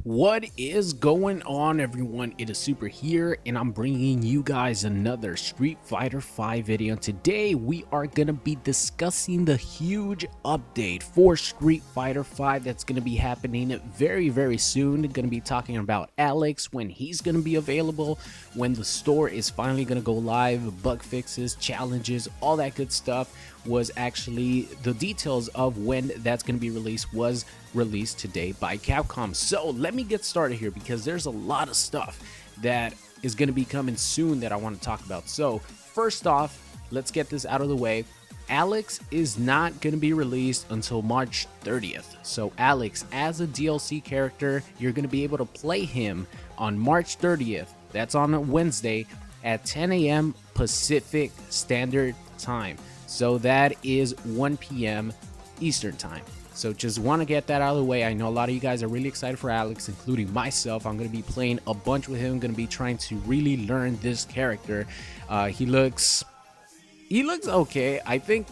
What is going on, everyone? It is Super here, and I'm bringing you guys another Street Fighter V video. Today we are going to be discussing the huge update for Street Fighter V that's going to be happening very soon. Going to be talking about Alex, when he's going to be available, when the store is finally going to go live, bug fixes, challenges, all that good stuff. Was actually the details of when that's going to be released was released today by Capcom. So let me get started here, because there's a lot of stuff that is going to be coming soon that I want to talk about. So first off, let's get this out of the way. Alex is not going to be released until March 30th. So Alex, as a DLC character, you're going to be able to play him on March 30th. That's on a Wednesday at 10 a.m. Pacific Standard Time. So that is 1 p.m. Eastern Time. So just want to get that out of the way. I know a lot of you guys are really excited for Alex, including myself. I'm going to be playing a bunch with him. Going to be trying to really learn this character. He looks okay. I think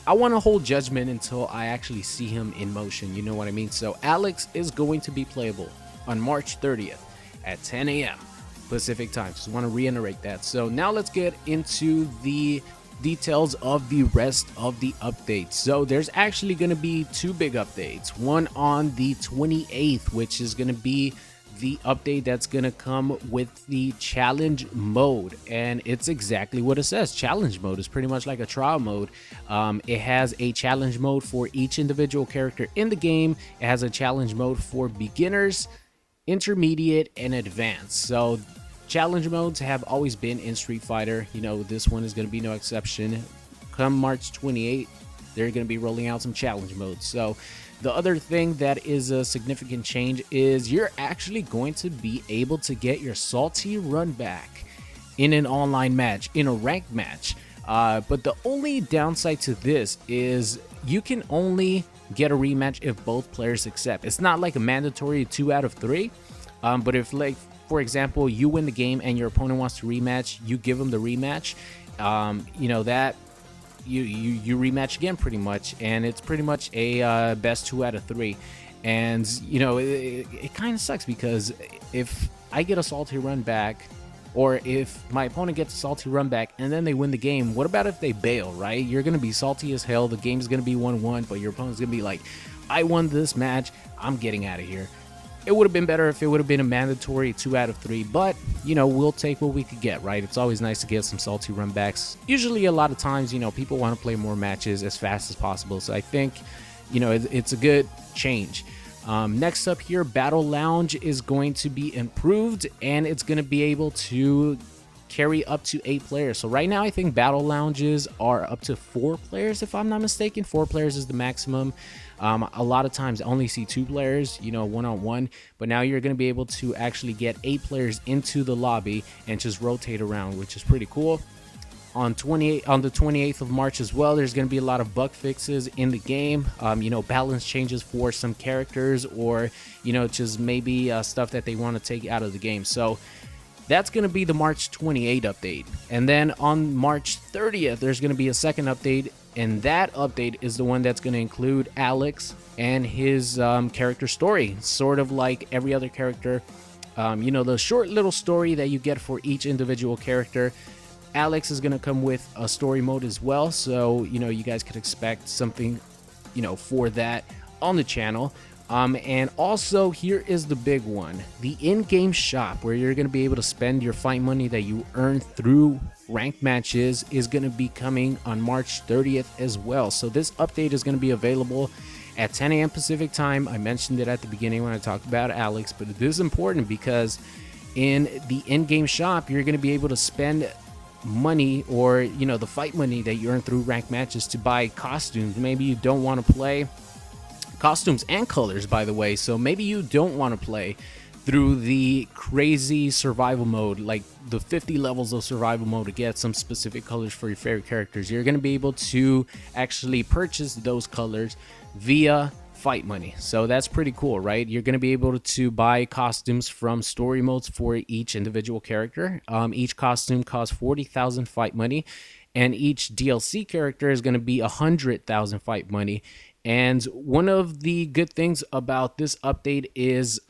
I want to hold judgment until I actually see him in motion. You know what I mean? So Alex is going to be playable on March 30th at 10 a.m. Pacific Time. Just want to reiterate that. So now let's get into the details of the rest of the updates. So there's actually going to be two big updates. One on the 28th, which is going to be the update that's going to come with the challenge mode, and it's exactly what it says. Challenge mode is pretty much like a trial mode. It has a challenge mode for each individual character in the game. It has a challenge mode for beginners, intermediate, and advanced. So challenge modes have always been in Street Fighter. You know, this one is going to be no exception. Come March 28th, they're going to be rolling out some challenge modes. So the other thing that is a significant change is you're actually going to be able to get your salty run back in an online match, in a ranked match. But the only downside to this is you can only get a rematch if both players accept. It's not like a mandatory 2 out of 3. But if, like, for example, you win the game and your opponent wants to rematch, you give them the rematch. You know that you rematch again, pretty much, and it's pretty much a best 2 out of 3. And you know, it kind of sucks, because if I get a salty run back, or if my opponent gets a salty run back and then they win the game, what about if they bail, right? You're gonna be salty as hell. The game's gonna be 1-1, but your opponent's gonna be like, I won this match, I'm getting out of here. It would have been better if it would have been a mandatory 2 out of 3, but, you know, we'll take what we could get, right? It's always nice to get some salty run backs. Usually, a lot of times, you know, people want to play more matches as fast as possible, so I think, you know, it's a good change. Next up here, Battle Lounge is going to be improved, and it's going to be able to carry up to 8 players. So right now, I think Battle Lounges are up to 4 players, if I'm not mistaken. 4 players is the maximum. A lot of times I only see 2 players, you know, one-on-one, but now you're going to be able to actually get 8 players into the lobby and just rotate around, which is pretty cool. On the 28th of March as well, there's going to be a lot of bug fixes in the game. You know, balance changes for some characters, or, you know, just maybe stuff that they want to take out of the game. So that's going to be the March 28 update. And then on March 30th, there's going to be a second update, and that update is the one that's going to include Alex and his character story, sort of like every other character. You know, the short little story that you get for each individual character. Alex is going to come with a story mode as well, so, you know, you guys could expect something, you know, for that on the channel. And also, here is the big one. The in-game shop, where you're going to be able to spend your fight money that you earn through ranked matches, is going to be coming on March 30th as well. So this update is going to be available at 10 a.m. Pacific Time. I mentioned it at the beginning when I talked about Alex, but this is important because in the in-game shop, you're going to be able to spend money, or, you know, the fight money that you earn through ranked matches, to buy costumes. Maybe you don't want to play costumes and colors, by the way, so maybe you don't want to play through the crazy survival mode, like the 50 levels of survival mode, to get some specific colors for your favorite characters. You're going to be able to actually purchase those colors via fight money. So that's pretty cool, right? You're going to be able to buy costumes from story modes for each individual character. Each costume costs 40,000 fight money, and each DLC character is going to be 100,000 fight money. And one of the good things about this update is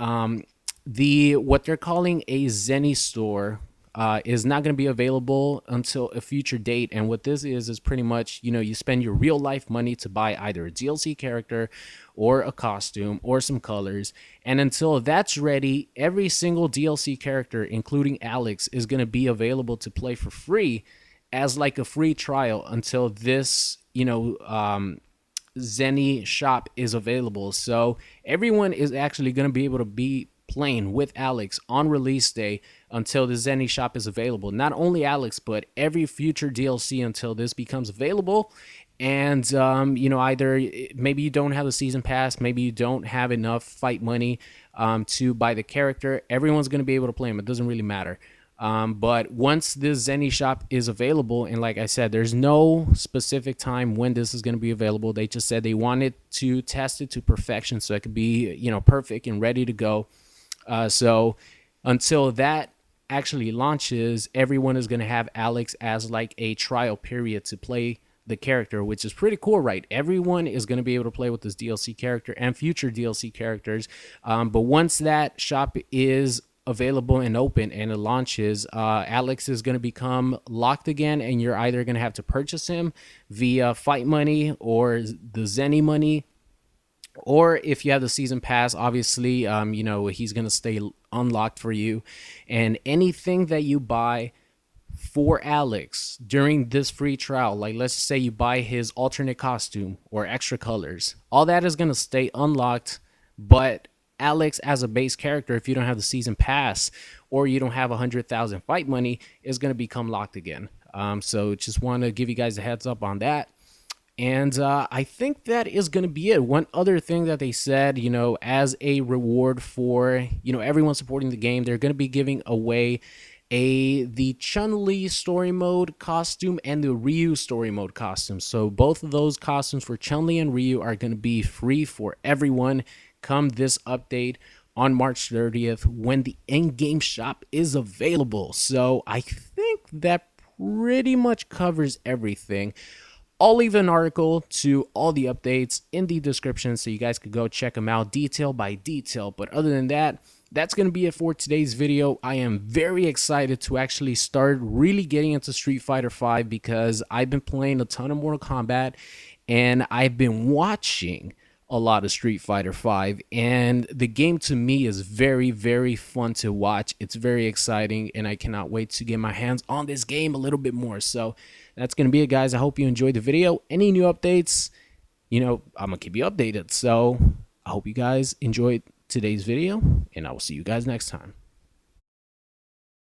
the what they're calling a Zenny store is not going to be available until a future date. And what this is pretty much, you spend your real life money to buy either a DLC character or a costume or some colors. And until that's ready, every single DLC character, including Alex, is going to be available to play for free as like a free trial until this, Zenny shop is available. So everyone is actually going to be able to be playing with Alex on release day until the Zenny shop is available. Not only Alex, but every future DLC until this becomes available. And either maybe you don't have a season pass, maybe you don't have enough fight money to buy the character. Everyone's going to be able to play him. It doesn't really matter. But once this Zenny shop is available, and like I said, there's no specific time when this is going to be available. They just said they wanted to test it to perfection so it could be, perfect and ready to go. So until that actually launches, everyone is going to have Alex as like a trial period to play the character, which is pretty cool, right? Everyone is going to be able to play with this DLC character and future DLC characters. But once that shop is available and open and it launches, Alex is going to become locked again, and you're either going to have to purchase him via fight money or the Zenny money, or if you have the season pass, obviously, he's going to stay unlocked for you. And anything that you buy for Alex during this free trial, like let's say you buy his alternate costume or extra colors, all that is going to stay unlocked. But Alex as a base character, if you don't have the season pass or you don't have 100,000 fight money, is going to become locked again. So just want to give you guys a heads up on that. And I think that is going to be it. One other thing that they said, as a reward for, everyone supporting the game, they're going to be giving away the Chun-Li story mode costume and the Ryu story mode costume. So both of those costumes for Chun-Li and Ryu are going to be free for everyone come this update on March 30th when the in-game shop is available. So I think that pretty much covers everything. I'll leave an article to all the updates in the description so you guys could go check them out detail by detail. But other than that, that's going to be it for today's video. I am very excited to actually start really getting into Street Fighter V because I've been playing a ton of Mortal Kombat and I've been watching a lot of Street Fighter V, and the game to me is very, very fun to watch. It's very exciting, and I cannot wait to get my hands on this game a little bit more. So that's going to be it, guys. I hope you enjoyed the video. Any new updates, I'm going to keep you updated. So I hope you guys enjoyed today's video, and I will see you guys next time.